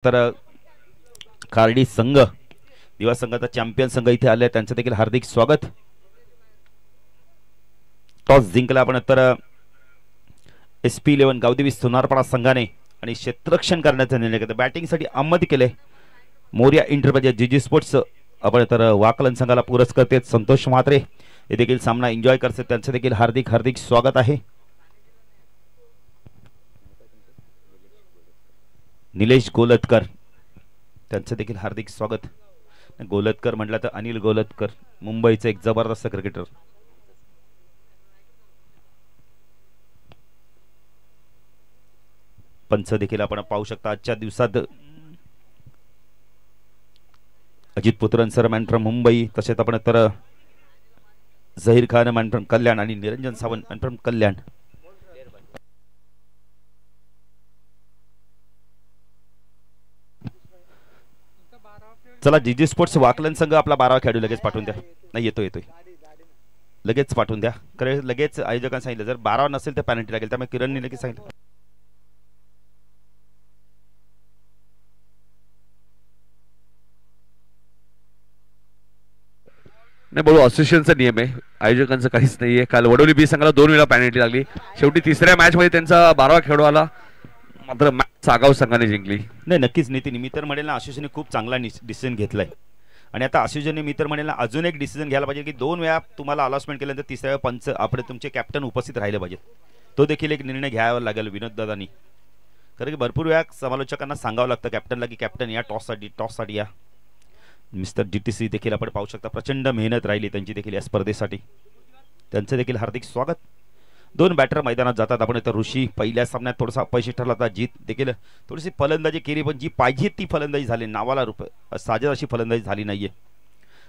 तर खार्डी संघ दिवा संघाचा चॅम्पियन संघ इथे आले, त्यांचं देखील हार्दिक स्वागत. टॉस जिंकला आपण तर SP11 गावदेवी सोनारपाडा संघाने आणि क्षेत्ररक्षण करण्याचा निर्णय घेतला. बॅटिंगसाठी अहमद केले मोर्या इंटरप्राइजेस जीजी स्पोर्ट्स आपण तर वाकलन संघाला पुरस्कार देत संतोष म्हात्रे हे देखील सामना एन्जॉय करतात, त्यांचं देखील हार्दिक हार्दिक स्वागत आहे. निलेश गोलतकर त्यांचं देखील हार्दिक स्वागत. गोलतकर म्हटलं तर अनिल गोलतकर, मुंबईचे एक जबरदस्त क्रिकेटर. पंच देखील आपण पाहू शकता आजच्या दिवसात. Ajit Putran sir man from Mumbai, तसेच आपण तर झहीर खान मॅन फ्रॉम कल्याण आणि निरंजन सावंत मॅन फ्रॉम कल्याण. चला जीजी स्पोर्ट्स वाकलन संघ आपला 12वा खेळाडू लगेच पाठवून द्या. नाही येतोय लगेच पाठवून द्या. कारण लगेच आयोजकांनी सांगितलं जर 12 नसेल तर पॅनल्टी लागेल, त्यामुळे किरणने लगेच सांगितलं. नाही बोलू, असोसिएशनचा नियम आहे, आयोजकांचं काहीच नाहीये. काल वडोली बी संघाला 2 वेळा पॅनल्टी लागली. शेवटी तिसऱ्या मॅच मध्ये त्यांचा 12वा खेळाडू आला, मात्र मॅच आगाऊ संघाने जिंकली. नाही नक्कीच नितीन, मी तर म्हणेल ना असोसिएशनने खूप चांगला डिसिजन घेतलाय आणि आता असोसिएशनने मी तर म्हणेल ना अजून एक डिसिजन घ्यायला पाहिजे की 2 वेळा तुम्हाला अलॉटमेंट केल्यानंतर तिसऱ्या वेळा पंच आपण तुमचे कॅप्टन उपस्थित राहिले पाहिजे. तो देखील एक निर्णय घ्यावा लागेल विनोद दादांनी, कारण की भरपूर वेळा समालोचकांना सांगावं लागतं कॅप्टनला की कॅप्टन या टॉससाठी या. मिस्टर GTC देखील आपण पाहू शकता, प्रचंड मेहनत राहिली त्यांची देखील या स्पर्धेसाठी, त्यांचं देखील हार्दिक स्वागत. 2 बॅटर मैदानात जातात. आपण तर ऋषी पहिल्या सामन्यात थोडासा अपयशी ठरला होता, जीत देखील थोडीशी फलंदाजी केली पण जी पाहिजे ती फलंदाजी झाली, नावाला साजेस अशी फलंदाजी झाली नाहीये.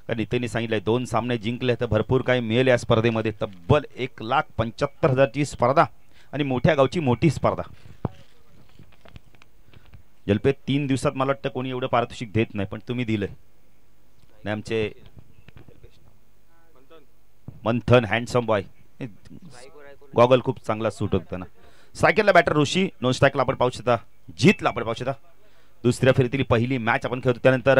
कारण नितीनने सांगितलंय 2 सामने जिंकले तर भरपूर काही मिळेल या स्पर्धेमध्ये. तब्बल 1,75,000ची स्पर्धा आणि मोठ्या गावची मोठी स्पर्धा. जलपे 3 दिवसात मला वाटतं कोणी एवढं पारितोषिक देत नाही, पण तुम्ही दिलंय. नाही आमचे मंथन हँडसम बॉय, गॉगल खूप चांगला सूट होत त्यांना. सायकलला बॅटर ऋषी, नॉन स्ट्राईकला आपण पाहू शकता जीतला आपण पाहू शकता. दुसऱ्या फेरीतील पहिली मॅच आपण खेळतो. त्यानंतर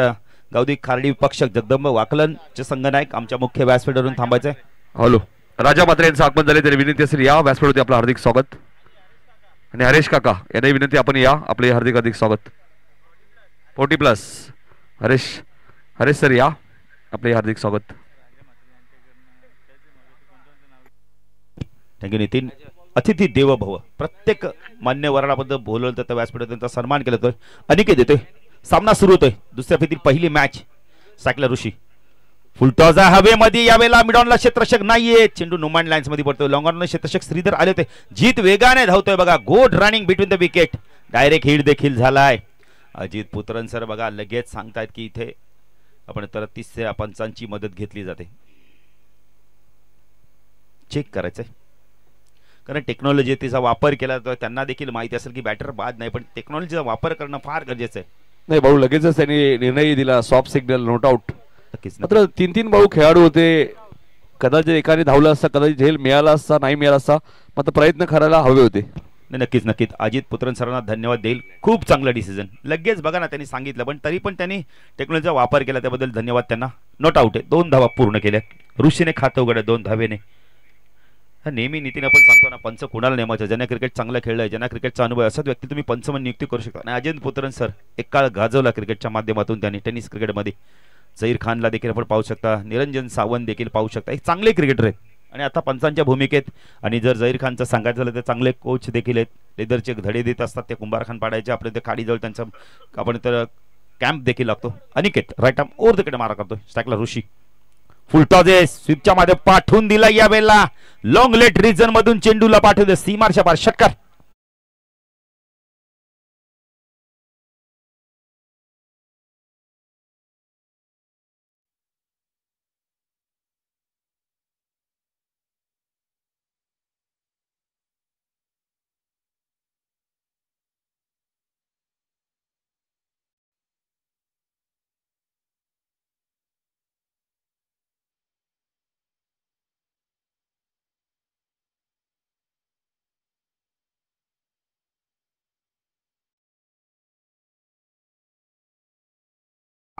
गावदी खार्डी विपक्षक जगदंब वाकलनचे संघनायक आमच्या मुख्य व्यासपीठावरून थांबायचे. हॅलो, राजा म्हात्रे यांचं आगमन झाले, तरी विनंती असेल या व्यासपीठावरती आपलं हार्दिक स्वागत. आणि हरेश काका यांनाही विनंती आपण या, आपले हार्दिक हार्दिक स्वागत. 40+ हरेश सर या, आपले हार्दिक स्वागत. थँक्यू नितीन. अतिथी देव भव, प्रत्येक मान्यवराबद्दल बोलवलं तर व्यासपीठात त्यांचा सन्मान केला जातोय. अनिकेत येतोय, सामना सुरू होतोय. दुसऱ्या फेरीतील पहिली मॅच. सायकला ऋषी फुलटॉस हवेमध्ये, यावेळेला मिडॉनला क्षेत्ररक्षक नाहीये, चेंडू नुमान लाईन्स मध्ये पडतोय. लॉंगॉनला क्षेत्ररक्षक श्रीधर आले होते. जीत वेगाने धावतोय बघा, good running between the wicket, direct hit देखील झालाय. अजित पुत्रन सर बघा लगेच सांगतायत की इथे आपण तर तिसऱ्या पंचांची मदत घेतली जाते. चेक करायचंय, कारण टेक्नॉलॉजी तिचा वापर केला तर त्यांना देखील माहिती असेल की बॅटर बाद नाही, पण टेक्नॉलॉजीचा वापर करणं फार गरजेचं आहे. नाही भाऊ, लगेचच त्यांनी निर्णय दिला, सॉफ्ट सिग्नल, नोट आउट. नक्कीच मात्र 3-3 भाऊ खेळाडू होते, कदाचित एकाने धावला असता, कदाचित झेल मिळाला असता, नाही मिळाला असता, मात्र प्रयत्न करायला हवे होते. नक्कीच अजित पुत्रन सरांना धन्यवाद देईल, खूप चांगलं डिसिजन. लगेच बघा ना त्यांनी सांगितलं, पण तरी पण त्यांनी टेक्नॉलॉजीचा वापर केला, त्याबद्दल धन्यवाद त्यांना. नॉट आउट आहे, 2 धावा पूर्ण केल्या. ऋषीने खातं उघडलं 2 धावेने. नेहमी नितीन आपण सांगतो ना, पंच कुणाला नेमायचं, ज्यांना क्रिकेट चांगलं खेळलंय, ज्यांना क्रिकेटचा अनुभव, असाच व्यक्ती तुम्ही पंच म्हणून नियुक्ती करू शकता. आणि अजित पुत्रन सर एक काळ गाजवला क्रिकेटच्या माध्यमातून, त्यांनी टेनिस क्रिकेटमध्ये. झहीर खानला देखील आपण पाहू शकता, निरंजन सावंत देखील पाहू शकता, एक चांगले क्रिकेटर आहेत आणि आता पंचांच्या भूमिकेत. आणि जर झहीर खानचं सांगायचं झालं तर चांगले कोच देखील आहेत, लेदरचे धडे देत असतात ते कुंभारखान पाडायचे. आपल्या ते खाडीजवळ त्यांचा आपण तर कॅम्प देखील लागतो. Aniket right arm over the कडे मारा करतो. स्ट्राईकला ऋषी फुलटॉस स्वीपच्या मध्ये पाठवून दिला, यावेळेला लॉंग लेट रिजन मधून चेंडूला पाठवले सीमारच्या पार, षटकार.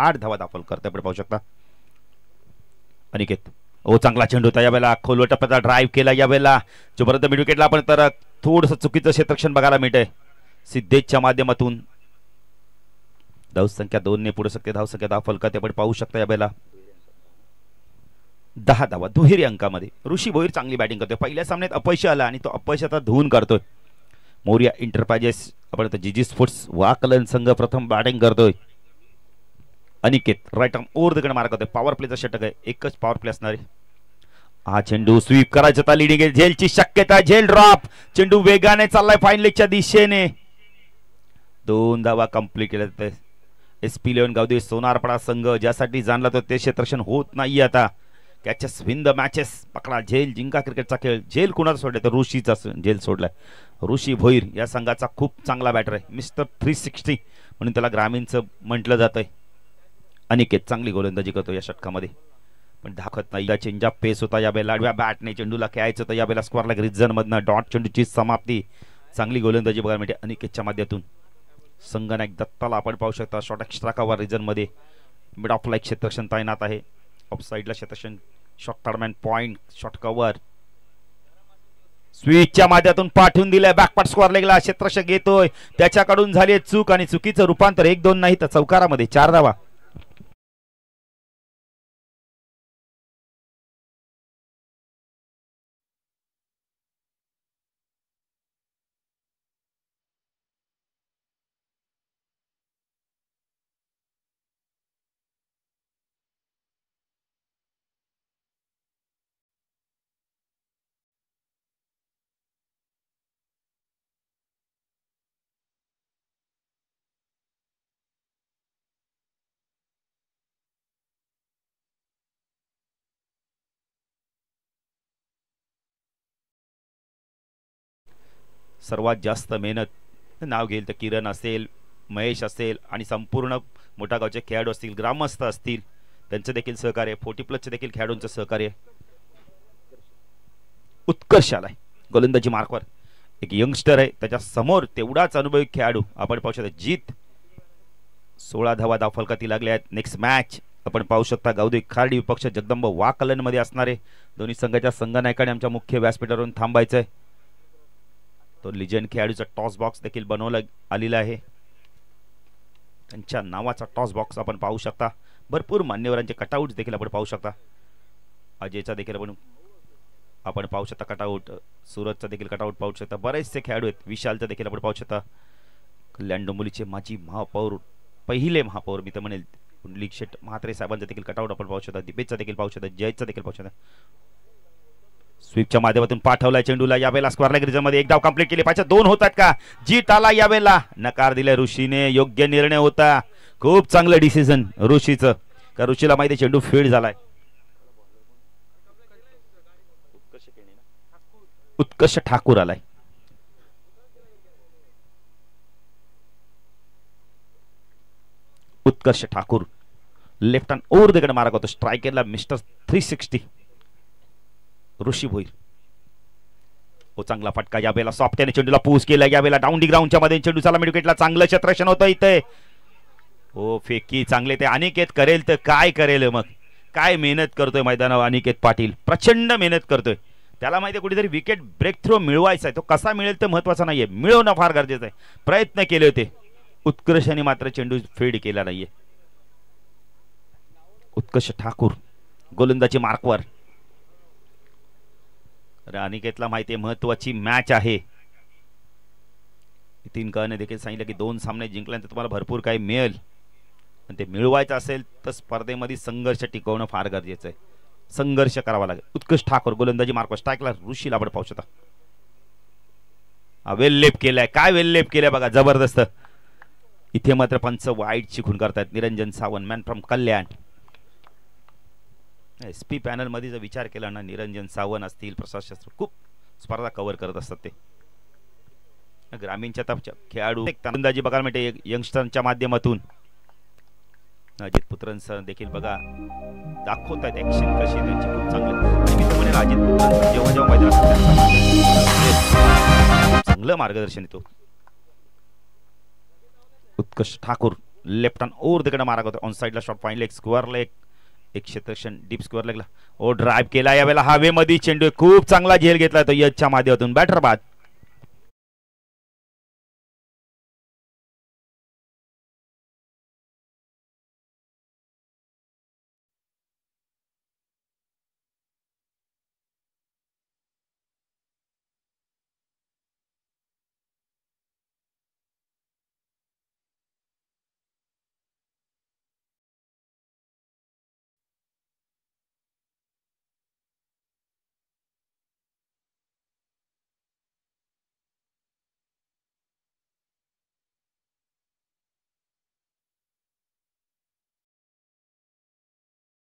8 धावा दाखल करते आपण पाहू शकता. अनिकेत ओ चांगला चेंडू होता यावेळेला, खोलवर टप्प्याचा ड्राईव्ह केला यावेळेला, जोपर्यंत मिड विकेटला आपण तर थोडंसं चुकीचं क्षेत्ररक्षण बघायला मिळतंय सिद्धेशच्या माध्यमातून. धावसंख्या 2 ने पुढे शकते, धावसंख्या 10 फलकात आपण पाहू शकता यावेळेला 10 धावा दुहेरी अंकामध्ये. ऋषी भोईर चांगली बॅटिंग करतोय, पहिल्या सामन्यात अपयश आला आणि तो अपयश आता धुवून काढतोय. मोरिया इंटरप्राइजेस आपण जीजी स्पोर्ट्स वाकलन संघ प्रथम बॅटिंग करतोय. Aniket right arm over the गन मार्क करतोय, पॉवर प्लेचा षटक आहे, एकच पॉवर प्ले असणार आहे. हा चेंडू स्वीप करायचा होता, लिडिंग आहे, झेलची शक्यता, झेल ड्रॉप, चेंडू वेगाने चाललाय फाईन लेगच्या दिशेने. 2 धावा कंप्लीट केल्या. SP11 गावदेवी सोनारपाडा संघ ज्यासाठी जाणला तो ते क्षेत्ररक्षण होत नाही आता. कॅचेस विन द मॅचेस, पकडा झेल, जिंका क्रिकेटचा खेळ. झेल कुणाचा सोडलाय तर ऋषीचा झेल सोडलाय. ऋषी भोईर या संघाचा खूप चांगला बॅटर आहे, मिस्टर 360 म्हणून त्याला ग्रामीणचं म्हटलं जातंय. अनिकेत चांगली गोलंदाजी करतो या षटकामध्ये पण दाखवत नाही. चेंजअप पेस होता यावेळेला, आडव्या बॅटने चेंडूला खेळायचं होतं यावेळेला स्क्वेअर लेग रिजन मधनं डॉट चेंडूची समाप्ती. चांगली गोलंदाजी बघायला मिळते अनिकेतच्या माध्यमातून. संगनायक दत्ताला आपण पाहू शकता शॉर्ट एक्स्ट्रा कव्हर रिजन मध्ये मिड ऑफ लाईक क्षेत्ररक्षण तैनात आहे. ऑफ साइडला क्षेत्ररक्षण short third man point short cover स्विचच्या माध्यमातून पाठवून दिलाय बॅकपार्ट स्क्वेअर लेगला. क्षेत्ररक्षक येतोय, त्याच्याकडून झाली चूक आणि चुकीचं रूपांतर 1-2 नाही तर चौकारामध्ये 4 धावा. सर्वात जास्त मेहनत नाव घेईल तर किरण असेल, महेश असेल आणि संपूर्ण मोठा गावचे खेळाडू असतील, ग्रामस्थ असतील, त्यांचं देखील सहकार्य, 40+ देखील खेळाडूंचं सहकार्य. उत्कर्ष आलाय गोलंदाजी मार्कवर. एक यंगस्टर आहे, त्याच्या समोर तेवढाच अनुभवी खेळाडू आपण पाहू शकता. जीत 16 धावा धावफलकाती लागल्या आहेत. नेक्स्ट मॅच आपण पाहू शकता गावदेवी खार्डी विपक्ष जगदंब वाकलन मध्ये असणारे दोन्ही संघाच्या संघनायकाने आमच्या मुख्य व्यासपीठावरून थांबायचंय. तो लिजेंड खेळाडूचा टॉस बॉक्स देखील बनवला आलेला आहे. त्यांच्या नावाचा टॉस बॉक्स आपण पाहू शकता. भरपूर मान्यवरांचे कटआउट देखील आपण पाहू शकता. अजयचा देखील आपण पाहू शकता कटआउट. सूरजचा देखील कटआउट पाहू शकता. बरेचसे खेळाडू आहेत. विशालचा देखील आपण पाहू शकता. कल्याण डोंबिवलीचे माजी महापौर, पहिले महापौर मी तर म्हणेल पुंडलिक शेट म्हात्रे साहेबांचा देखील कटआउट आपण पाहू शकता. दीपेशचा देखील पाहू शकता. जयचा देखील पाहू शकता. स्वीपच्या माध्यमातून पाठवलाय चेंडूला. यावेळेला स्क्वेअर लेग रिजन मध्ये 1 धाव कंप्लीट केली पाहिजे. 2 होतात का? जीत आला यावेळेला. नकार दिलाय ऋषीने. योग्य निर्णय होता. खूप चांगलं डिसिजन ऋषीचं, का ऋषीला माहिती चेंडू फीड झालाय. उत्कर्ष ठाकूर आलाय. Utkarsh Thakur left hand over the gun मारक होतो. स्ट्रायकरला मिस्टर 360 ऋषी भोईर. ओ चांगला फटका यावेळेला सॉफ्टने चेंडूला पूस केला. यावेळेला डाऊन डी ग्राउंडच्या मध्ये चेंडू चाला मिड विकेटला. चांगलं क्षेत्ररक्षण होतं इथे. ओ फेकी चांगले ते. अनिकेत करेल तर काय करेल मग. काय मेहनत करतोय मैदानावर अनिकेत पाटील. प्रचंड मेहनत करतोय. त्याला माहिती आहे कुठेतरी विकेट ब्रेक थ्रो मिळवायचा आहे. तो कसा मिळेल ते महत्वाचं नाहीये, मिळवणं फार गरजेचं आहे. प्रयत्न केले होते. उत्कर्षाने मात्र चेंडू फीड केला नाहीये. उत्कर्ष ठाकूर गोलंदाजी मार्कवर. अनिकेतला माहिती आहे महत्वाची मॅच आहे. नितीन कळने देखील सांगितलं की 2 सामने जिंकल्यानंतर तुम्हाला भरपूर काही मिळेल, पण ते मिळवायचं असेल तर स्पर्धेमध्ये संघर्ष टिकवणं फार गरजेचं आहे. संघर्ष करावा लागेल. उत्कर्ष ठाकूर गोलंदाजी मार्कवर. स्ट्राईकला ऋषीला आपण पाहू शकता. वेल्लेप केलाय. काय वेल्लेप केलाय बघा, जबरदस्त. इथे मात्र पंच वाईटची खून करतायत. Niranjan Sawant man from Kalyan. SP panel मध्ये जर विचार केला ना, निरंजन सावंत असतील, प्रसाद शास्त्री खूप स्पर्धा कव्हर करत असतात ते. ग्रामीणच्या तपच्या खेळाडू अंदाजी बघायला मिळते यंगस्टरच्या माध्यमातून. अजित पुत्रन सर देखील बघा दाखवत आहेत ऍक्शन कशी त्यांची खूप चांगली. अजित पुत्रन जेव्हा जेव्हा मैदानात चांगलं मार्गदर्शन येतो. उत्कर्ष ठाकूर लेफ्ट हँड ओव्हर तिकडे मारा करतो ऑन साईडला shot fine leg square leg एक क्षेत्रक्षण डीप स्क्वेअर लेगला ओ ड्राईव्ह केला यावेळेला हवेमध्ये चेंडू खूप चांगला झेल घेतला तो यशच्या माध्यमातून बॅटर बाद.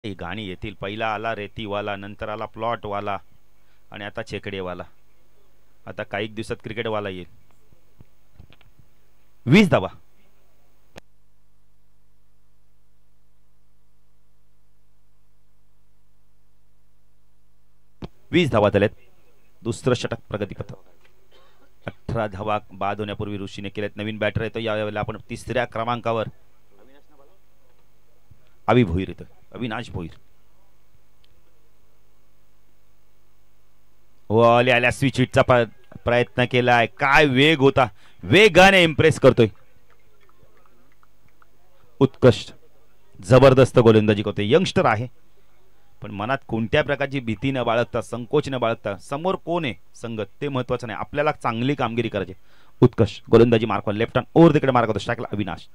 ही गाणी येतील. पहिला आला रेतीवाला, नंतर आला प्लॉटवाला आणि आता छेकडेवाला. आता काही दिवसात क्रिकेटवाला येईल. 20 धावा. झाल्यात. दुसरं षटक प्रगतीपथ. 18 धावा बाद होण्यापूर्वी ऋषीने केल्यात. नवीन बॅटर येतो यावेळेला आपण तिसऱ्या क्रमांकावर अभि भोईर येतो. अविनाश भोईर आल्या स्विच हिटचा प्रयत्न केलाय. काय वेग होता, वेगाने इम्प्रेस करतोय. उत्कृष्ट जबरदस्त गोलंदाजी करतोय. यंगस्टर आहे पण मनात कोणत्या प्रकारची भीती न बाळगता, संकोच न बाळगता, समोर कोण आहे संगत ते महत्वाचं नाही, आपल्याला चांगली कामगिरी करायची. उत्कृष्ट गोलंदाजी मार्क लेफ्ट हँड ओव्हर तिकडे मार्क होतो. स्ट्राईकला अविनाश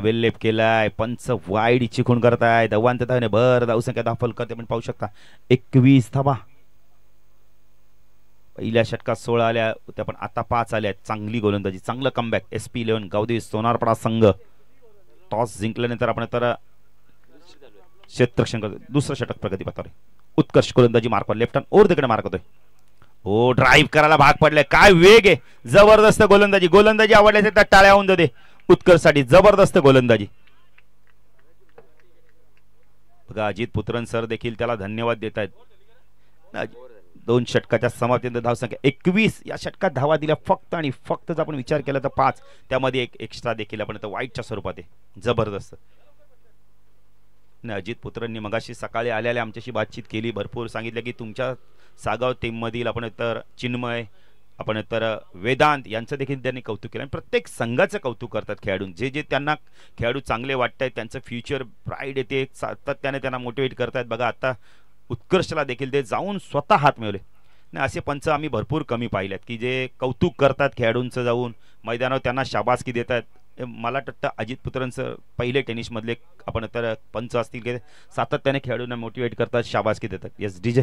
वेल लेप केलाय. पंच वाईड चिखून करताय. धवांत धावने भर धावसंख्या दाखल करते पण पाहू शकता 21 धावा. पहिल्या षटकात 16 आल्या होत्या पण आता 5 आल्या. चांगली गोलंदाजी, चांगलं कमबॅक. SP11 गावदेवी सोनारपडा संघ टॉस जिंकल्यानंतर आपण तर क्षेत्ररक्षण करतो. दुसरं षटक प्रगतीपथावर. उत्कृष्ट गोलंदाजी मार्क लेफ्ट हँड ओव्हर तिकडे मार्क होतोय. हो ड्राईव्ह करायला भाग पडले. काय वेग आहे, जबरदस्त गोलंदाजी. गोलंदाजी आवडल्याचे तर टाळ्या होऊन दे. उत्कर्षसाठी जबरदस्त गोलंदाजी. बघा अजित पुत्रन सर देखील त्याला धन्यवाद देत आहेत. 2 षटकाच्या समाप्तीनंतर धावसंख्या 21. या षटकात धावा दिल्या फक्त आणि फक्त जर आपण विचार केला तर 5. त्यामध्ये एक एक्स्ट्रा देखील आपण वाईटच्या स्वरूपात आहे. जबरदस्त. अजित पुत्रांनी मगाशी सकाळी आल्याला आमच्याशी बातचीत केली. भरपूर सांगितलं की तुमच्या सागाव टीम मधील आपण तर चिन्मय, आपण तर वेदांत यांचं देखील त्यांनी कौतुक केलं. आणि प्रत्येक संघाचं कौतुक करतात खेळाडू. जे जे त्यांना खेळाडू चांगले वाटत आहेत, त्यांचं फ्युचर ब्राईट येते, सातत्याने त्यांना मोटिवेट करतायत. बघा आता उत्कर्षला देखील ते जाऊन स्वतः हात मिळवले. नाही असे पंच आम्ही भरपूर कमी पाहिलेत की जे कौतुक करतात खेळाडूंचं, जाऊन मैदानावर त्यांना शाबासकी देतात. मला वाटतं अजित पुत्रांचं पहिले टेनिस मधले आपण तर पंच असतील की सातत्याने खेळाडूंना मोटिवेट करतात, शाबासकी देतात. Yes DJ.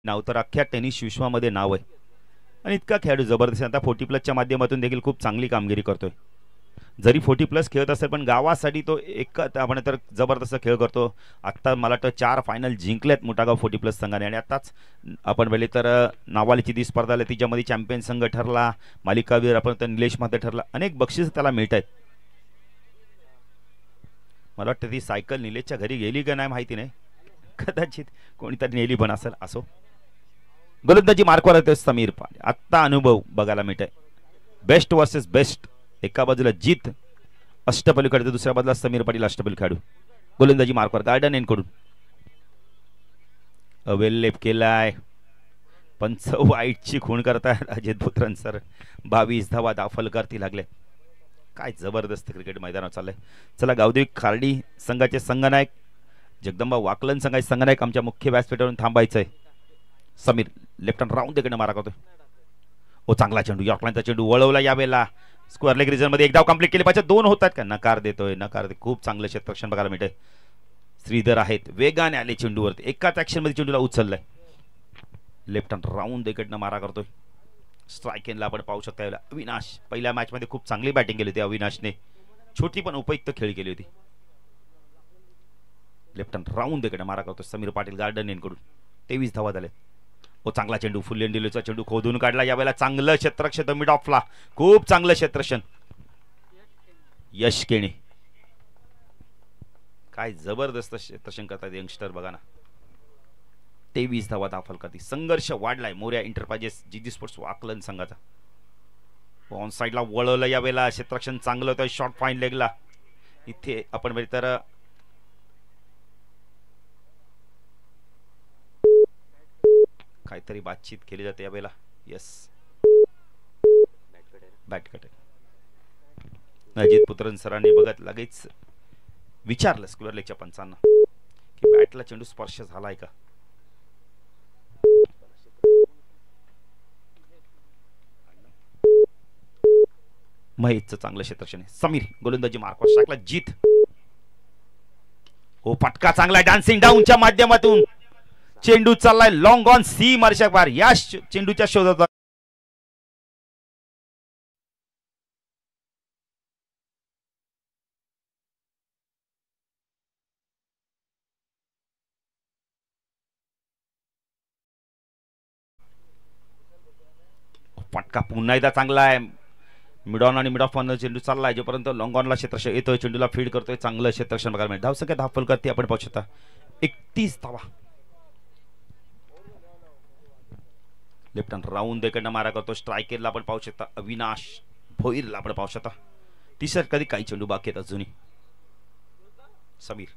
नाव तर अख्ख्या टेनिस विश्वामध्ये नाव आहे आणि इतका खेळाडू जबरदस्त. आता 40+ माध्यमातून देखील खूप चांगली कामगिरी करतोय. जरी 40+ खेळत असेल पण गावासाठी तो एक आपण तर जबरदस्त खेळ करतो. आत्ता मला वाटतं 4 फायनल जिंकल्यात मोठागाव 40+ संघाने. आणि आताच आपण पहिले तर नावालीची ती स्पर्धा आली तिच्यामध्ये चॅम्पियन संघ ठरला, मालिकावीर आपण तर निलेश माते ठरला. अनेक बक्षीस त्याला मिळत आहेत. मला वाटतं ती सायकल निलेशच्या घरी गेली का नाही माहिती नाही, कदाचित कोणीतरी नेली पण असेल. असो गोलंदाजी मार्कवर येते समीर पांडे. आत्ता अनुभव बघायला मिळत आहे. Best versus best. एका बाजूला जीत अष्टपैलूकडे, दुसऱ्या बाजूला समीर पाटील अष्टपैलू खेळाडू. गोलंदाजी मार्कवर गार्डन एनकडून अवेलेप केलाय. पंच वाईटची खूण करतायत अजित पुत्रन सर. 22 धावा दाखल करती लागले. काय जबरदस्त क्रिकेट मैदानावर चाललंय. चला गावदेवी खार्डी संघाचे संघनायक, जगदंबा वाकलन संघाचे संघनायक आमच्या मुख्य व्यासपीठावरून थांबायचंय. समीर लेफ्ट हँड राऊंड तिकडे मारा करतोय. ओ चांगला चेंडू, यॉर्कलँडचा चेंडू वळवला यावेळेला. स्क्वेअर लेग रिजन मध्ये एक धाव कंप्लीट केली पाहिजे. 2 होतात का, नकार देतोय. नकार दे. खूप चांगलं क्षेत्ररक्षण बघायला मिळतंय. श्रीधर आहेत, वेगाने आले चेंडूवरती. एकाच ऍक्शन मध्ये चेंडूला उचललाय. लेफ्ट हँड राऊंड इकडनं मारा करतोय. स्ट्राईक एंडला आपण पाहू शकता. अविनाश पहिल्या मॅच मध्ये खूप चांगली बॅटिंग केली होती अविनाशने. छोटी पण उपयुक्त खेळी केली होती. लेफ्ट हँड राऊंड इकडे मारा करतो समीर पाटील गार्डन यांकडून. 23 धावा झाले. हो चांगला चेंडू फुल एंडिलोचा चेंडू खोदून काढला यावेळेला. चांगलं क्षेत्ररक्षण मिड ऑफला. खूप चांगलं क्षेत्ररक्षण यश केणे. काय जबरदस्त क्षेत्ररक्षण करतात यंगस्टर बघा ना. 23 धावा दाखल करते. संघर्ष वाढलाय मोर्या एंटरप्राइजेस जीजी स्पोर्ट्स वाकलन संघाचा. ऑन साइडला वळवलं यावेळेला. क्षेत्ररक्षण चांगलं होतं. शॉर्ट फाईन लेगला इथे आपण म्हणजे तर काहीतरी बातचीत केली जाते यावेळेला. Yes bat cut. Ajit Putran सरांनी बघत लगेच विचारलं स्क्वेअर लेगच्या पंचांना की बॅटला चेंडू स्पर्श झालाय का. महेशचं चांगलं क्षेत्ररक्षण आहे. समीर गोलंदाजी मार्कवर स्ट्राईकला. जीत हो फटका चांगला डान्सिंग डाऊनच्या माध्यमातून चेंडू चाललाय लॉंग ऑन सी मार्शा पार. या चेंडूच्या शोधात फटका पुन्हा एकदा चांगला आहे. मिड ऑन आणि मिड ऑफ ऑन चेंडू चाललाय. जोपर्यंत लॉंग ऑनला क्षेत्ररक्षण येतोय चेंडूला फीड करतोय. चांगलं क्षेत्ररक्षण बघायला मिळेल. धावसंख्या दाखल करते आपण पाहू शकता 31 धावा. लेफ्ट हँड राऊंड इकडनं मारा करतो. स्ट्रायकरला आपण पाहू शकता अविनाश भोईरला आपण पाहू शकता. तिसऱ्यात कधी काही चेंडू बाकी आहेत अजूनही. समीर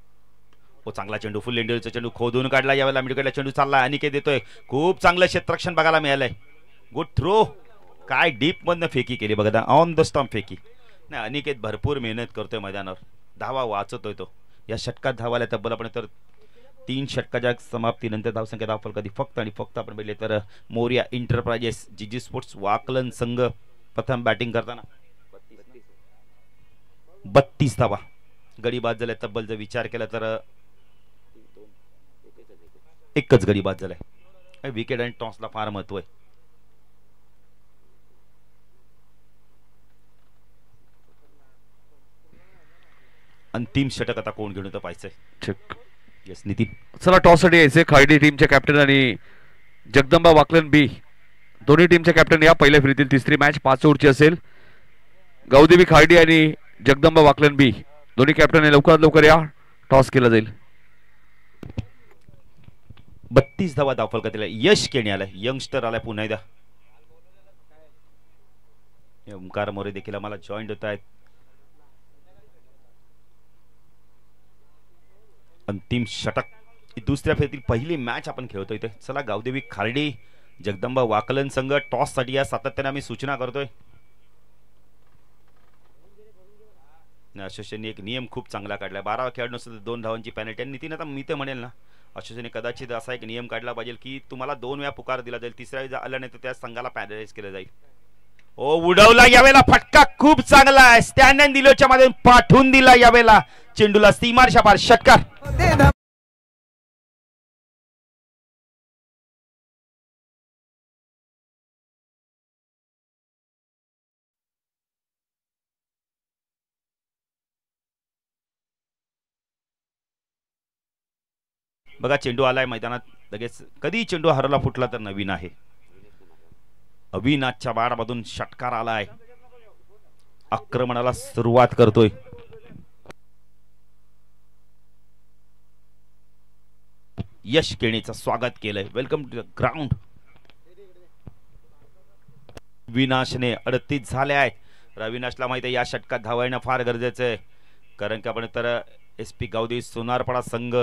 हो चांगला चेंडू फुल एंडिलचा चेंडू खोदून काढला यावेळेला. मिडकडला चेंडू चाललाय. अनिकेत देतोय. खूप चांगलं क्षेत्ररक्षण बघायला मिळालंय. Good throw. काय डीप मधनं फेकी केली बघा. ऑन द स्टंप फेकी. नाही अनिकेत भरपूर मेहनत करतोय मैदानावर. धावा वाचतोय तो. या षटकात धावाला तब्बल आपण तर 3 षटकाच्या समाप्तीनंतर धावसंख्या दाखल कधी फक्त आणि फक्त आपण पाहिले तर मोर्या एंटरप्राइजेस जीजी स्पोर्ट्स वाकलन संघ प्रथम बॅटिंग करताना 32 धावा. गडी बाद झाल्या तब्बल जर विचार केला तर एकच गडी बाद झालाय. विकेट आणि टॉसला फार महत्व आहे. अंतिम षटक आता कोण घेऊन पाहिजे. येस नितीन. चला टॉस साठी यायचे. खार्डी टीमचे कॅप्टन आणि जगदंबा वाकलन बी दोन्ही टीमचे कॅप्टन या पहिल्या फेरीतील तिसरी मॅच 5 ओव्हरची असेल. गौदेवी खार्डी आणि जगदंबा वाकलन बी दोन्ही कॅप्टन लवकरात लवकर या. टॉस केला जाईल. 32 धावा दाखल करतील. यश केणे आलाय. यंगस्टर आलाय पुन्हा एकदा. ओंकार मोरे देखील आम्हाला जॉईंट होत आहेत. अंतिम षटक दुसऱ्या फेरीतील पहिली मॅच आपण खेळतोय इथे. चला गावदेवी खार्डी जगदंबा वाकलन संघ टॉस साठी या सातत्याने आम्ही सूचना करतोय. असोसिएशनने एक नियम खूप चांगला काढलाय. 12 खेळाडू नसतील तर 2 धावांची पेनल्टी. आणि नितीन आता मी ते म्हणेल ना असोसिएशनने कदाचित असा एक नियम काढला पाहिजे की तुम्हाला 2 वेळा पुकार दिला जाईल. तिसऱ्या वेळी आला नाही तर त्या संघाला पॅनलाइज केलं जाईल. ओ उडवला यावेळेला. फटका खूप चांगला आहे. स्टँड अँड दिलोच्या मध्ये पाठवून दिला यावेळेला. चेंडूला सीमारशा पार. षटकार. बघा चेंडू आलाय मैदानात लगेच. कधी चेंडू हरला फुटला तर नवीन आहे. अविनाशच्या बाडामधून षटकार आलाय. आक्रमणाला सुरुवात करतोय. यश केणेचं स्वागत केलंय. Welcome to the ground. विनाशने 38 झाले आहेत. अविनाशला माहिती आहे या षटकात धावायनं फार गरजेचं आहे. कारण की आपण तर SP गावदेवी सोनारपाडा संघ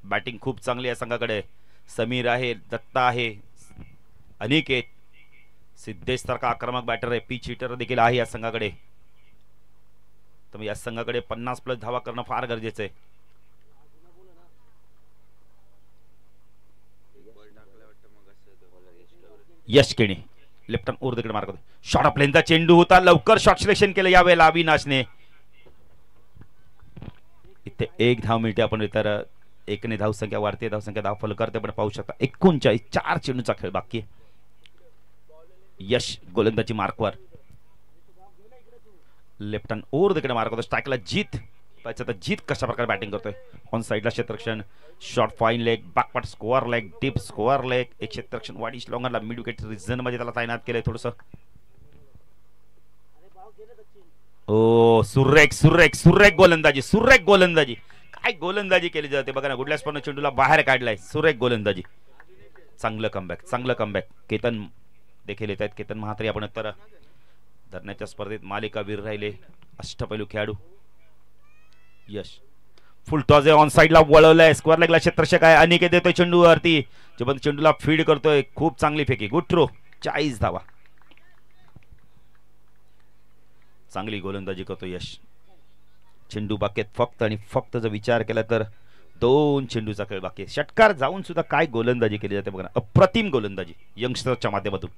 बॅटिंग खूप चांगली आहे संघाकडे. समीर आहे, दत्ता आहे, अनिकेत, सिद्धेश सारखा आक्रमक बॅटर आहे. पिच हिटर देखील आहे या संघाकडे. तर या संघाकडे 50+ धावा करणं फार गरजेचं आहे. यश केणे लेफ्ट हँड ओव्हर तिकडे मार्क होता. शॉर्ट ऑफ लेनचा चेंडू होता. लवकर शॉट सिलेक्शन केलं यावेळेला अविनाशने. इथे 1 धाव मिळते. आपण तर 1ने धावसंख्या वाढते. धावसंख्या धाव फल करते. पण पाहू शकता 39 4 चेंडूचा खेळ बाकी आहे. यश गोलंदाजी मार्कवर. लेफ्ट हँड ओव्हर तिकडे मार्क होतो. स्ट्राईकला जीत. पाहिजे तर जीत कशा प्रकारे बॅटिंग करतोय. ऑन साईडला क्षेत्ररक्षण. Short fine leg, backward square leg, deep square leg. एक क्षेत्ररक्षण वाईश लॉंगरला मिड विकेट रिझन मध्ये त्याला तैनात केलंय थोडंसं. ओ सुरेख सुरेख सुरेख गोलंदाजी, सुरेख गोलंदाजी. काय गोलंदाजी केली जाते बघा ना. गुडल्या स्पॉन चेंडूला बाहेर काढलाय. सुरेख गोलंदाजी. चांगलं कमबॅक, चांगलं कमबॅक. केतन देखील येत आहेत. केतन महात्रे आपण तर धरण्याच्या स्पर्धेत मालिकावीर राहिले. अष्टपैलू खेळाडू. यश फुल टॉस ऑन साईडला वळवलाय. स्क्वेअर लेगला क्षेत्ररक्षक आहे. अनिकेत येतोय चेंडूवरती. पण चेंडूला फीड करतोय. खूप चांगली फेकी. Good throw. 40 धावा. चांगली गोलंदाजी करतो यश. चेंडू बाकेत फक्त आणि फक्त जर विचार केला तर 2 चेंडूचा खेळ बाकी. षटकार जाऊन सुद्धा काय गोलंदाजी केली जाते बघा. अप्रतिम गोलंदाजी यंगस्टरच्या माध्यमातून.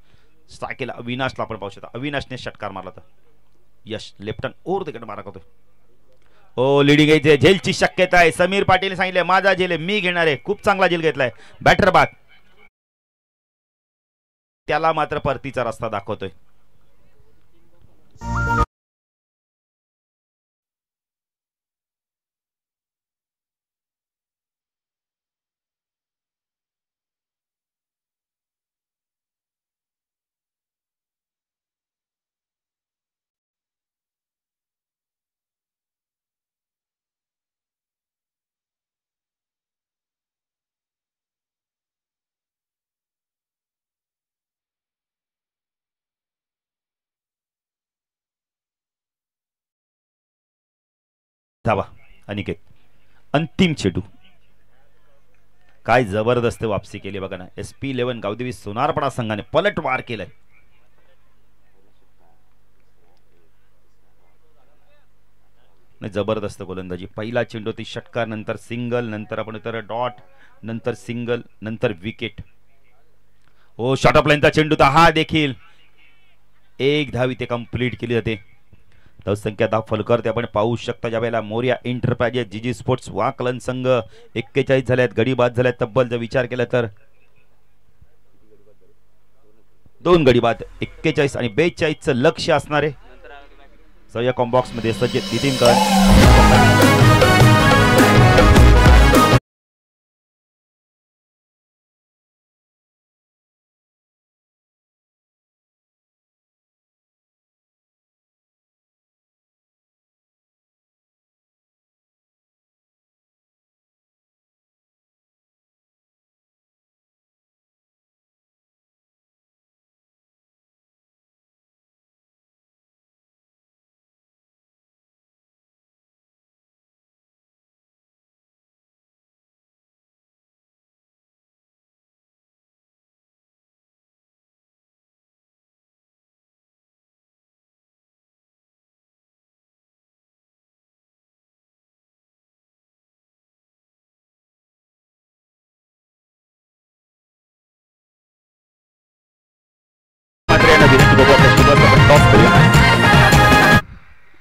स्ट्राईकला अविनाशला आपण पाहू शकता. अविनाशने षटकार मारला तर यश लेफ्ट हँड ओव्हर तिकडे मारा करतो. ओ लिडिंग यायचे. झेलची शक्यता आहे. समीर पाटील सांगितले माझा झेल आहे, मी घेणार आहे. खूप चांगला झेल घेतलाय. बॅटर बाद. त्याला मात्र परतीचा रस्ता दाखवतोय. धावा अनिकेत. अंतिम चेंडू. काय जबरदस्त वापसी केली बघा ना. SP11 गावदेवी सोनारपडा संघाने पलटवार केलाय. नाही जबरदस्त गोलंदाजी. पहिला चेंडू ती षटकार, नंतर सिंगल, नंतर आपण तर डॉट, नंतर सिंगल, नंतर विकेट. हो शॉर्ट ऑफ लाईनचा चेंडू तर हा देखील एक धाव इथे कंप्लीट केली जाते. धावसंख्या 10 फलकर आपण पाहू शकता. ज्यावेळेला मोर्या एंटरप्राइजेस, जीजी स्पोर्ट्स वाकलन संघ 41 झाल्यात. गडी बाद झाल्यात तब्बल. जर विचार केला तर 2 गडी बाद. 41 आणि 42चं लक्ष असणार आहे. सया कॉम्बॉक्स मध्ये सज्जित नितीनकर.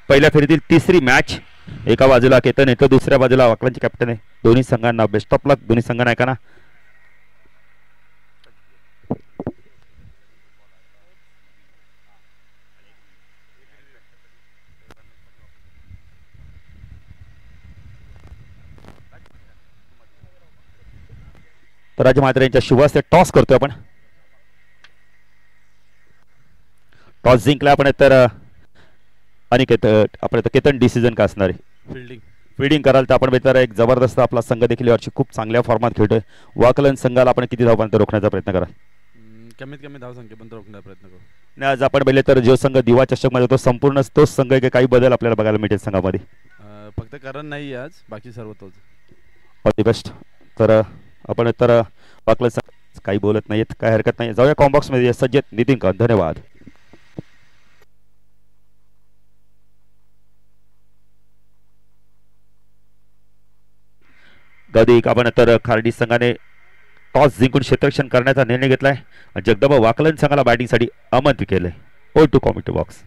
पहिल्या फेरीतील तिसरी मॅच. एका बाजूला केतन येतो, दुसऱ्या बाजूला वाकलांचे कॅप्टन आहे. दोन्ही संघांना बेस्ट ऑफ लक. दोन्ही संघांना ऐका ना. तर राज म्हात्रे यांच्या शुभ हस्ते टॉस करतोय आपण. टॉस जिंकला आपण. तर अनिकेत आपण केतन डिसिजन का असणार आहे. फिल्डिंग कराल तर आपण बेटर. एक जबरदस्त आपला संघ देखील यावर्षी खूप चांगल्या फॉर्मात खेळतोय. वाकलन संघाला आपण किती धावांपर्यंत रोखण्याचा प्रयत्न कराल. कमीत कमी धावसंख्येपर्यंत रोखण्याचा प्रयत्न करू. आज आपण पाहिले तर जो संघ दिवा चषक मध्ये तो संपूर्ण तोच संघ आहे. काही बदल आपल्याला बघायला मिळेल संघामध्ये. फक्त करण नाही आज, बाकी सर्व तोच. All the best. तर आपण तर वाकलन काही बोलत नाहीत, काही हरकत नाही. जाऊया कॉम्बॉक्स मध्ये. सज्जित नितीनकर धन्यवाद. गदी आपण तर खार्डी संघाने टॉस जिंकून क्षेत्ररक्षण करण्याचा निर्णय घेतलाय. जगदंबा वाकलन संघाला बॅटिंगसाठी आमंत्रित केलंय. Over to commentary box.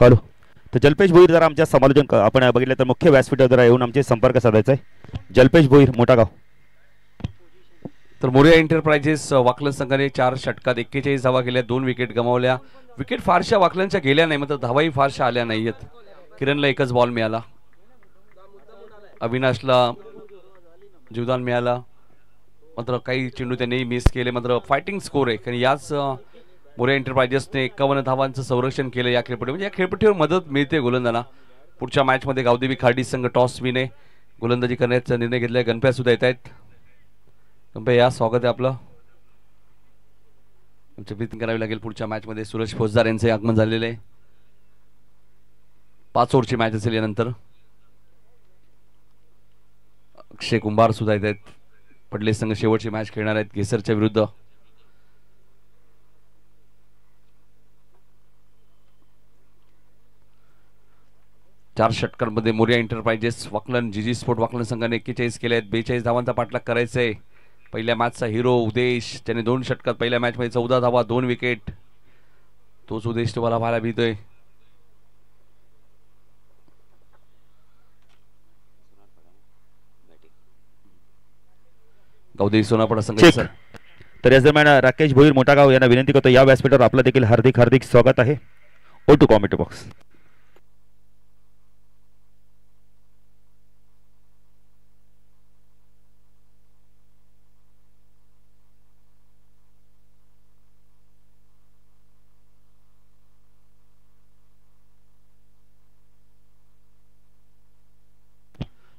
Follow. तर जल्पेश भोईर जरा आमच्या समालोचन आपण बघितलं तर मुख्य व्यासपीठावर जरा येऊन आमचे संपर्क साधायचा आहे. जल्पेश भोईर मोठागाव. तर मोरिया एंटरप्राइजेस वाकलन संघाने 4 षटकात 41 धावा केल्या, 2 विकेट गमावल्या. विकेट फारशा वाकलनच्या गेल्या नाही, मात्र धावाही फारशा आल्या नाहीयेत. किरणला एकच बॉल मिळाला, अविनाशला जीवदान मिळाला, मात्र काही चेंडू त्यांनी मिस केले. मात्र फायटिंग स्कोर आहे, कारण याच मोरिया एंटरप्राइजेसने 51 धावांचं संरक्षण केलं या खेळपट्टी. म्हणजे या खेळपट्टीवर मदत मिळते गोलंदाजांना. पुढच्या मॅचमध्ये गावदेवी खार्डी संघ टॉस विने गोलंदाजी करण्याचा निर्णय घेतलाय. गणप्या सुद्धा येत आहेत. गणप्या या, स्वागत आहे आपलं. आमची ब्रीथिंग करावी लागेल पुढच्या मॅचमध्ये. सुरेश फौजदार यांचे आगमन झालेले आहे. 5 ओव्हरची मॅच असेल यानंतर. अक्षय कुंभार सुद्धा येत आहेत. पडले संघ शेवटची मॅच खेळणार आहेत केसरच्या विरुद्ध. चार षटकांमध्ये मोरिया एंटरप्राइजेस वाकलन जीजी स्पोर्ट वाकलन संघाने 41 केले आहेत. 42 धावांचा पाठलाग करायचा आहे. पहिल्या मॅचचा हिरो उदेश, त्याने 2 षटकात पहिल्या मॅचमध्ये 14 धावा, 2 विकेट. तोच उदेश तुम्हाला पाहायला मिळतोय. गावदेवी सोनापडा संघ. तर याच दरम्यान राकेश भोईर मोठागाव यांना विनंती करतो, या व्यासपीठावर आपलं देखील हार्दिक हार्दिक स्वागत आहे. Over to comment box.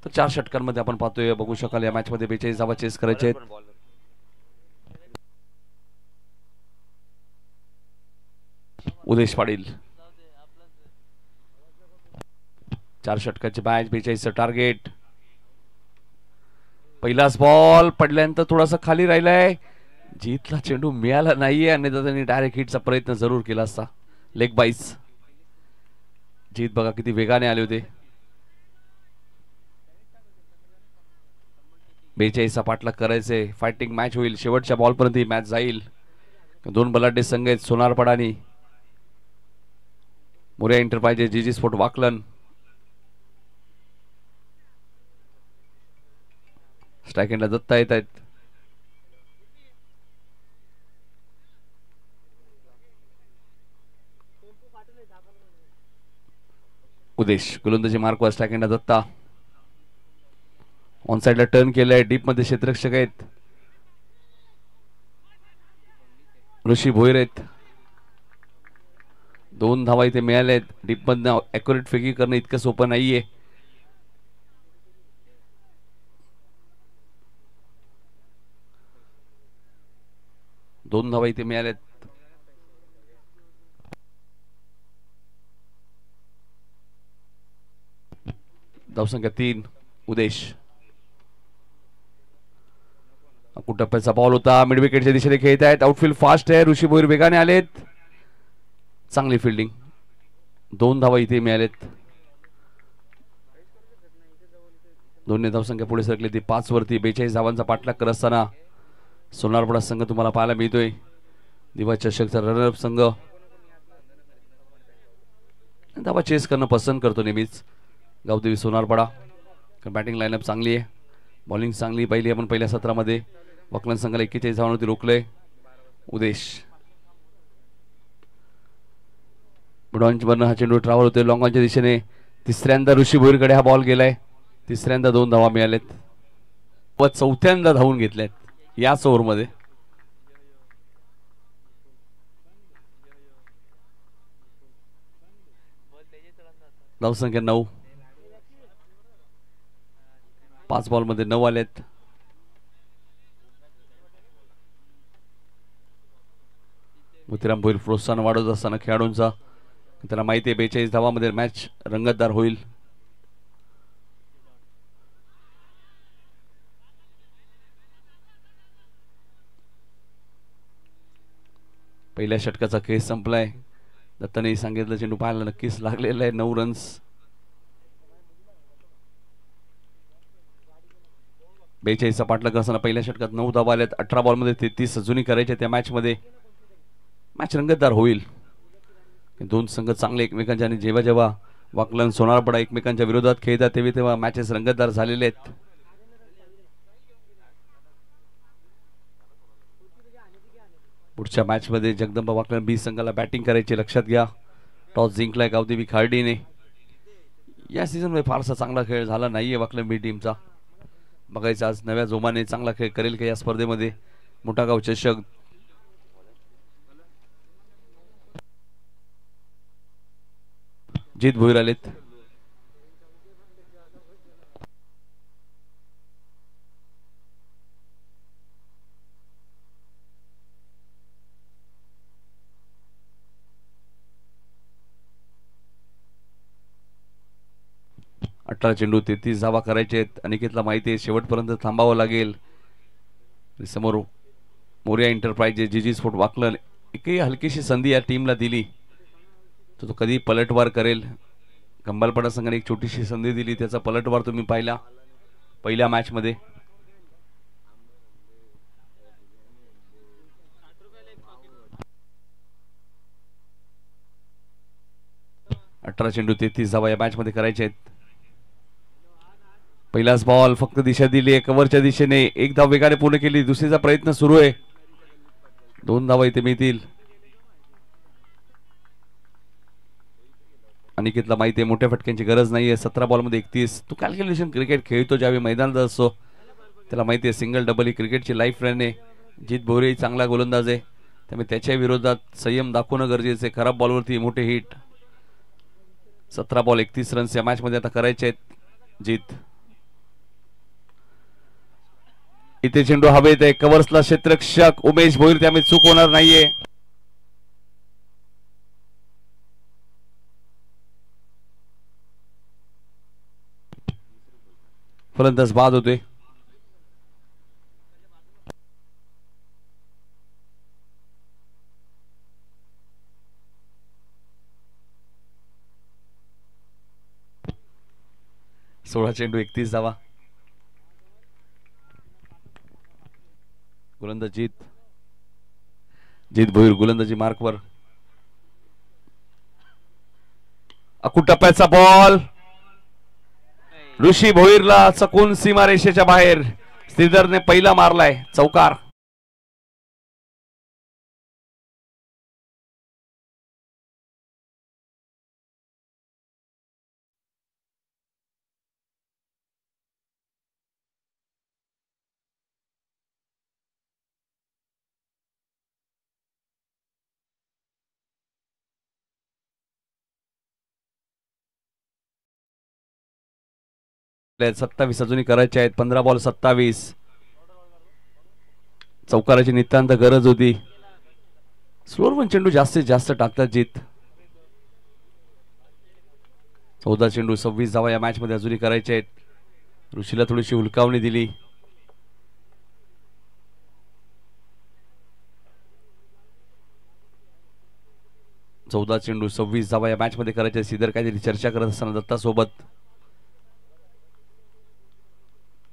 तर 4 षटकांमध्ये आपण पाहतोय, बघू शकाल या मॅच मध्ये 42 धावा चेस करायचे आहेत. उदेश पाटील 4 षटकाची मॅच, 42 टार्गेट. पहिलाच बॉल पडल्यानंतर थोडासा खाली राहिलाय. जीतला चेंडू मिळाला नाहीये आणि त्यांनी डायरेक्ट हिटचा प्रयत्न जरूर केला असता. लेग बाईस. जीत बघा किती वेगाने आले होते. 42 पाठलाग करायचे. फायटिंग मॅच होईल. शेवटच्या बॉलपर्यंत ही मॅच जाईल. 2 बलाढ्य संघ आहेत, सोनारपाडा आणि मोरिया एंटरप्राइजेस जीजी स्पोर्ट वाकलन. स्ट्राइक एंडला दत्ता येत आहेत. उदेश गोलंदाजी मार्कवर. स्ट्राइक एंडला दत्ता. ऑन साइडला टर्न केलंय. डीप मध्ये क्षेत्ररक्षक आहेत. ऋषी भोईर आहेत. 2 धावा इथे मिळाल्या आहेत. डीप मधनं ॲक्युरेट फेकी करणं इतकं सोपं नाहीये. दोन धावा इथे मिळाल्यात. धावसंख्या 3. उदेश. टप्प्याचा बॉल होता. मिड विकेटच्या दिशेने खेळत आहेत. आउटफील्ड फास्ट आहे. ऋषी भोईर वेगाने आलेत. चांगली फिल्डिंग. 2 धावा इथे मिळालेत. दोन्ही धावसंख्या पुढे सरकली ती 5 वरती. 42 धावांचा पाठलाग करत असताना सोनारपाडा संघ तुम्हाला पाहायला मिळतोय. दिवा चषकचा रनरअप संघ धावा चेस करणं पसंत करतो नेहमीच गावदेवी सोनारपाडा. बॅटिंग लाईनअप चांगली आहे. बॉलिंग चांगली पाहिली आपण पहिल्या सत्रामध्ये. वाकलन संघाला 41 धावांवरती रोखलंय. उदेश मिडॉनवरनं हा चेंडू ट्रॅव्हल होतोय लॉंग ऑनच्या दिशेने. तिसऱ्यांदा ऋषी भोईरकडे हा बॉल गेलाय. तिसऱ्यांदा 2 धावा मिळालेत व चौथ्यांदा धावून घेतल्यात याच ओव्हरमध्ये. धावसंख्या 9. 5 बॉलमध्ये 9 आलेत. मोतीराम भोईर प्रोत्साहन वाढवत असताना खेळाडूंचा. त्याला माहिती आहे 42 धावामध्ये मॅच रंगतदार होईल. पहिल्या षटकाचा खेळ संपलाय. दत्ताने सांगितलं चेंडू पाहायला नक्कीच लागलेला आहे. 9 रन्स. 42 पाठलाग असताना पहिल्या षटकात 9 धावा आल्यात. 18 बॉलमध्ये 33 अजूनही करायचे त्या मॅच मध्ये. मॅच रंगतदार होईल. दोन संघ चांगले एकमेकांच्या आणि जेव्हा जेव्हा वाकलन सोनारपडा एकमेकांच्या विरोधात खेळतात तेव्हा मॅचेस रंगतदार झालेले आहेत. पुढच्या मॅच मध्ये जगदंबा वाकलन बी संघाला बॅटिंग करायची. लक्षात घ्या, टॉस जिंकलाय गावदेवी खार्डीने. या सीझन मध्ये फारसा चांगला खेळ झाला नाहीये वाकलन बी टीमचा. बघायचं आज नव्या जोमाने चांगला खेळ करेल का या स्पर्धेमध्ये. मोठागाव चषक जीत भोईर आलेत. अठरा चेंडू 33 धावा करायचे आहेत. अनिकेतला माहिती आहे शेवटपर्यंत थांबावं लागेल. समोर मोरिया एंटरप्राइजेस जीजी स्पोर्ट वाकलन एकही हलकीशी संधी या टीमला दिली तर तो कधी पलटवार करेल. कंबालपाडा संघाने एक छोटीशी संधी दिली, त्याचा पलटवार तुम्ही पाहिला पहिल्या मॅच मध्ये. अठरा चेंडू 33 धावा या मॅच मध्ये करायचे आहेत. पहिलाच बॉल फक्त दिशा दिली आहे कव्हरच्या दिशेने. एक धाव वेगाने पूर्ण केली. दुसरीचा प्रयत्न सुरू आहे. 2 धावा इथे मिळतील. अनिकेतला माहिती आहे मोठ्या फटक्यांची गरज नाहीये. 17 बॉल मध्ये 31. तो कॅल्क्युलेशन क्रिकेट खेळतो ज्यावेळी मैदानात असतो त्याला माहिती आहे सिंगल डबल ही क्रिकेटची लाईफ लाईन आहे. जीत भोरे चांगला गोलंदाज आहे त्यामुळे त्याच्या विरोधात संयम दाखवणं गरजेचं आहे. खराब बॉलवरती मोठे हिट. 17 बॉल 31 रन्स या मॅच मध्ये आता करायचे आहेत. जीत इथे चेंडू हवेत आहे. कव्हर्सला क्षेत्ररक्षक उमेश भोईर त्यामुळे चूक होणार नाहीये. फलंदाज बाद होते. सोळा चेंडू 31 धावा. गोलंदाज जीत भोईर गोलंदाजी मार्कवर. अकुटप्प्याचा बॉल ऋषी भोईरला चकून सीमारेषेच्या बाहेर. श्रीधरने पहिला मारलाय. चौकार. आहेत 27 अजूनही करायचे आहेत. 15 बॉल 27. चौकाराची नितांत गरज होती. स्लोअर पण चेंडू जास्तीत जास्त टाकतात जीत. 14 चेंडू 26 धावा या मॅच मध्ये अजूनही करायचे आहेत. ऋषीला थोडीशी हुलकावणी दिली. चौदा चेंडू 26 धावा या मॅच मध्ये करायचे. सीधर काहीतरी चर्चा करत असताना दत्ता सोबत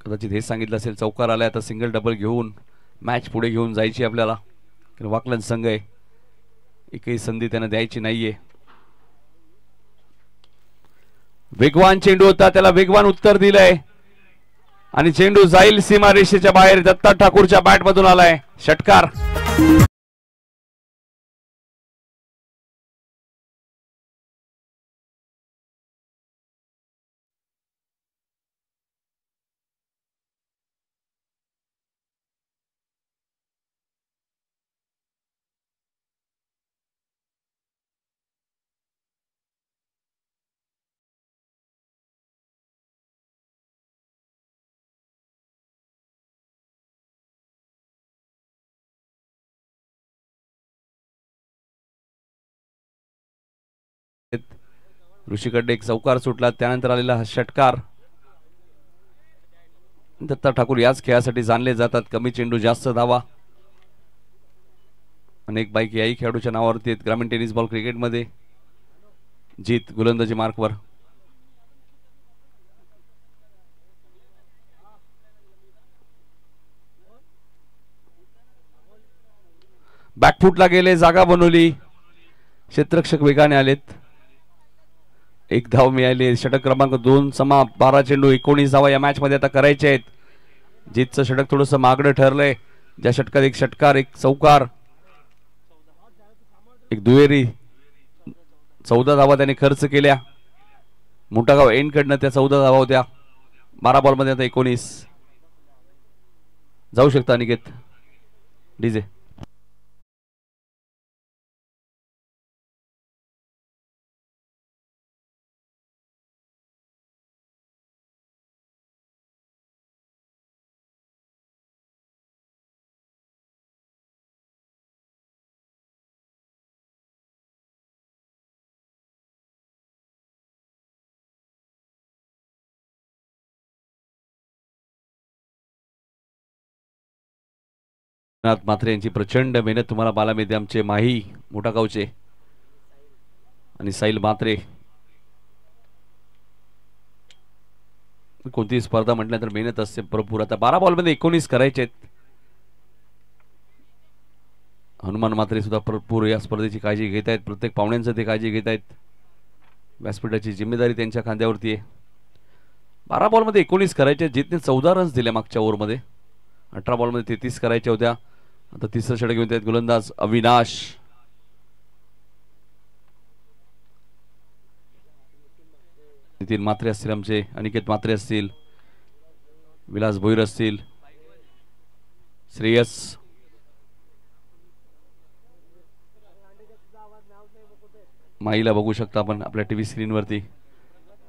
कदाचित हे सांगितलं असेल चौकार आलाय आता सिंगल डबल घेऊन मॅच पुढे घेऊन जायची आपल्याला. वाकलन संघ आहे एकही संधी त्यांना द्यायची नाहीये. वेगवान चेंडू होता त्याला वेगवान उत्तर दिलंय आणि चेंडू जाईल सीमारेषेच्या बाहेर. दत्ता ठाकूरच्या बॅट मधून आलाय षटकार. ऋषीकडे एक चौकार सुटला त्यानंतर आलेला हा षटकार. दत्ता ठाकूर याच खेळासाठी जाणले जातात. कमी चेंडू जास्त धावा. अनेक बाईक याही खेळाडूच्या नावावरती आहेत ग्रामीण टेनिस बॉल क्रिकेटमध्ये. जीत गोलंदाजी मार्कवर. बॅकफुटला गेले जागा बनवली. क्षेत्ररक्षक वेगाने आलेत. 1 धाव मिळाली. षटक क्रमांक 2 समा. 12 चेंडू 19 धावा या मॅच मध्ये आता करायचे आहेत. जीतचं षटक थोडंसं मागडं ठरलंय. ज्या षटकात 1 षटकार 1 चौकार 1 दुहेरी 14 धावा त्याने खर्च केल्या. मोठागाव एंड कडनं त्या 14 धावा होत्या. 12 बॉल मध्ये आता 19. जाऊ शकता अनिकेत डीजे. नाथ म्हात्रे यांची प्रचंड मेहनत तुम्हाला पाहायला मिळते. आमचे माही मोठा गावचे आणि साहिल म्हात्रे. कोणतीही स्पर्धा म्हटल्यानंतर मेहनत असते भरपूर. आता 12 बॉल मध्ये 19 करायचे आहेत. हनुमान म्हात्रे सुद्धा भरपूर या स्पर्धेची काळजी घेत आहेत. प्रत्येक पाहुण्यांचं ते काळजी घेत आहेत. व्यासपीठाची जिम्मेदारी त्यांच्या खांद्यावरती आहे. 12 बॉल मध्ये 19 करायचे. जितने 14 रन्स दिले मागच्या ओव्हरमध्ये. 18 बॉल मध्ये 33 करायच्या होत्या. आता तिसरं षटक घेऊन आहेत गोलंदाज अविनाश. नितीन म्हात्रे असतील आमचे. अनिकेत म्हात्रे असतील. विलास भोईर असतील. श्रेयस माईला बघू शकता आपण आपल्या टीव्ही स्क्रीनवरती.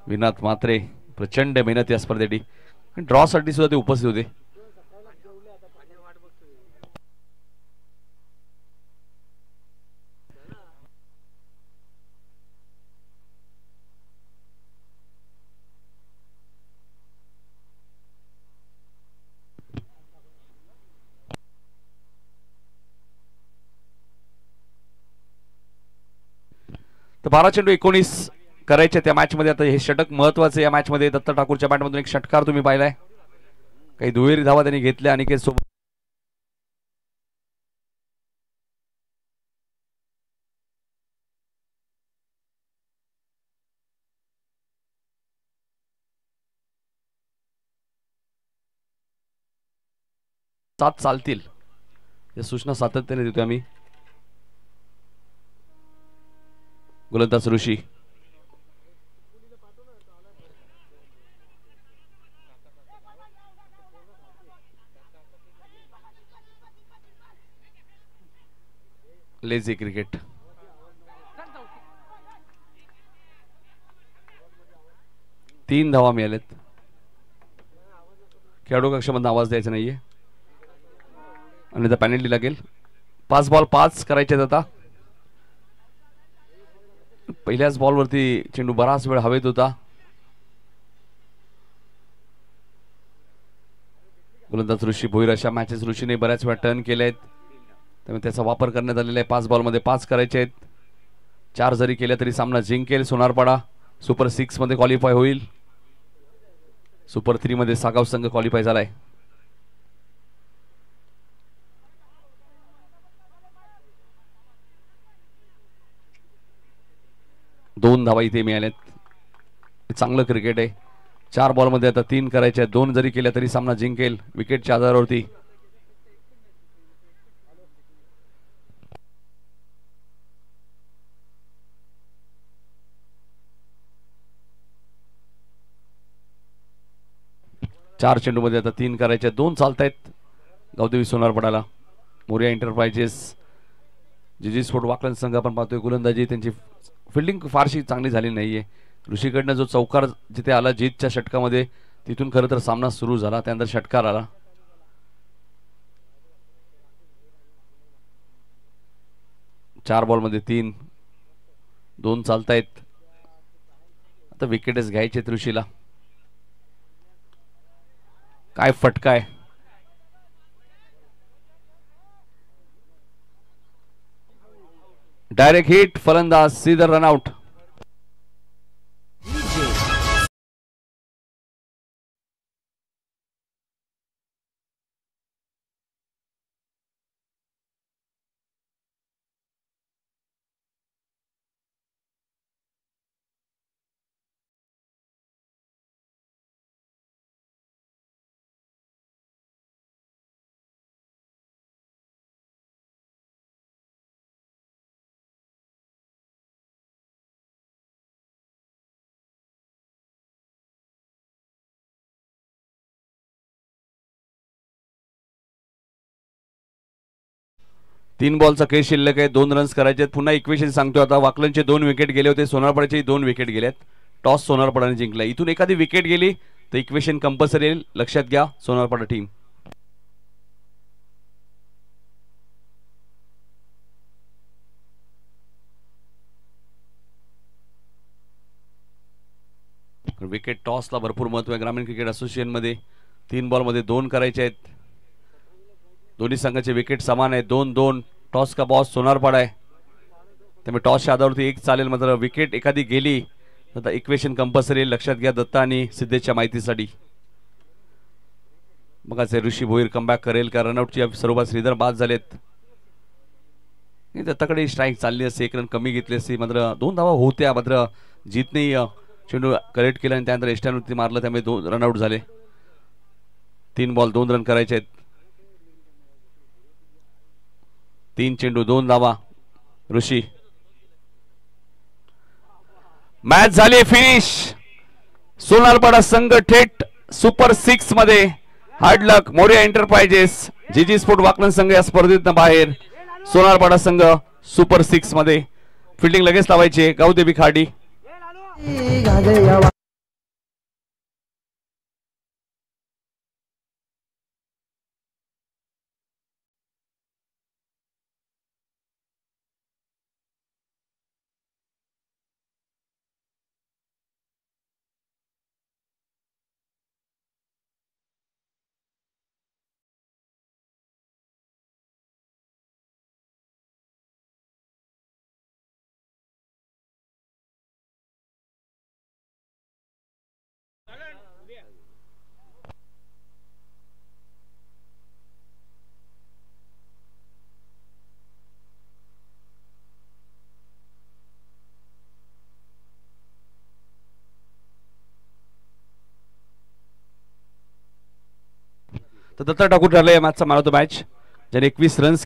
विनाथ म्हात्रे प्रचंड मेहनत या स्पर्धेसाठी. ड्रॉ साठी सुद्धा ते उपस्थित होते. तर 12 चेंडू 19 करायचे त्या मॅच मध्ये. आता हे षटक महत्वाचं या मॅच मध्ये. दत्त ठाकूरच्या बॅटमधून 1 षटकार तुम्ही पाहिलाय. काही दुहेरी धावा त्यांनी घेतल्या अनिकेत सोबत. सात चालतील या सूचना सातत्याने देतोय आम्ही. गोलंदाज ऋषी. Lazy cricket. तीन धावा मिळालेत. खेळाडू कक्षामधून आवाज द्यायचा नाहीये आणि आता पॅनल्टी लागेल. 5 बॉल 5 करायचे आता. पहिल्याच बॉलवरती चेंडू बराच वेळ हवेत होता. गोलंदाज ऋषी भोईर. अशा मॅचेस ऋषीने बऱ्याच वेळा टर्न केले आहेत. त्यामुळे त्याचा वापर करण्यात आलेला आहे. 5 बॉलमध्ये 5 करायचे आहेत. 4 जरी केल्या तरी सामना जिंकेल सोनारपाडा. सुपर 6 मध्ये क्वालिफाय होईल. सुपर 3 मध्ये सागाव संघ क्वालिफाय झालाय. दोन धावा इथे मिळाल्यात. चांगलं क्रिकेट आहे. 4 बॉलमध्ये आता 3 करायचे. 2 जरी केल्या तरी सामना जिंकेल विकेटच्या आधारावरती. चार चेंडूमध्ये आता 3 करायचे. 2 चालतायत गावदेवी सोनारपाडाला. मोरिया एंटरप्राइजेस जीजी स्पोर्ट वाकलन संघ आपण पाहतोय. गोलंदाजी त्यांची फिल्डिंग फारशी चांगली झाली नाहीये. ऋषीकडनं जो चौकार जिथे आला जीतच्या षटकामध्ये तिथून खरं तर सामना सुरू झाला. त्यानंतर षटकार आला. चार बॉलमध्ये 3. 2 चालतायत. आता विकेटच घ्यायचे ऋषीला. काय फटका आहे. Direct hit. फलंदाज सीधर रनआउट. 3 बॉलचा खेळ शिल्लक आहे, 2 रन्स करायचे आहेत. पुन्हा इक्वेशन सांगतो आता. वाकलनचे 2 विकेट गेले होते, सोनारपाड्याचे 2 विकेट गेलेत. टॉस सोनारपाड्याने जिंकला. इथून एखादी विकेट गेली तर इक्वेशन कंपल्सरी येईल, लक्षात घ्या सोनारपाडा टीम. विकेट टॉसला भरपूर महत्व आहे ग्रामीण क्रिकेट असोसिएशन मध्ये. 3 बॉलमध्ये 2 करायचे आहेत. दोन्ही संघाचे विकेट समान आहे, 2-2. टॉस का बॉस सोनारपाडा आहे, त्यामुळे टॉसच्या आधारावरती 1 चालेल. मात्र विकेट एखादी गेली तर इक्वेशन कंपल्सरी, लक्षात घ्या दत्ता आणि सिद्धेशच्या माहितीसाठी. मग असे ऋषी भोईर कमबॅक करेल का? रनआउटची स्वरूपात श्रीधर बाद झालेत. दत्ताकडे स्ट्राईक चालली असते, 1 रन कमी घेतली असते, मात्र 2 धावा होत्या. मात्र जीतने चेंडू कलेक्ट केला आणि त्यानंतर एस्टावरती मारलं, त्यामुळे 2 रनआउट झाले. 3 बॉल 2 रन करायचे आहेत. 3 चेंडू 2 धावा. ऋषी मॅच झाली फिनिश. सोनारपाडा संघ थेट सुपर 6 मध्ये. हार्ड लक मोरिया एंटरप्राइजेस, जीजी स्पोर्ट वाकलन संघ या स्पर्धेतून बाहेर. सोनारपाडा संघ सुपर 6 मध्ये. फिल्डिंग लगेच लावायची गावदेवी खाडी. तर दत्ता ठाकूर ठरले या मॅचचा मॅन ऑफ द मॅच, ज्याने 21 रन्स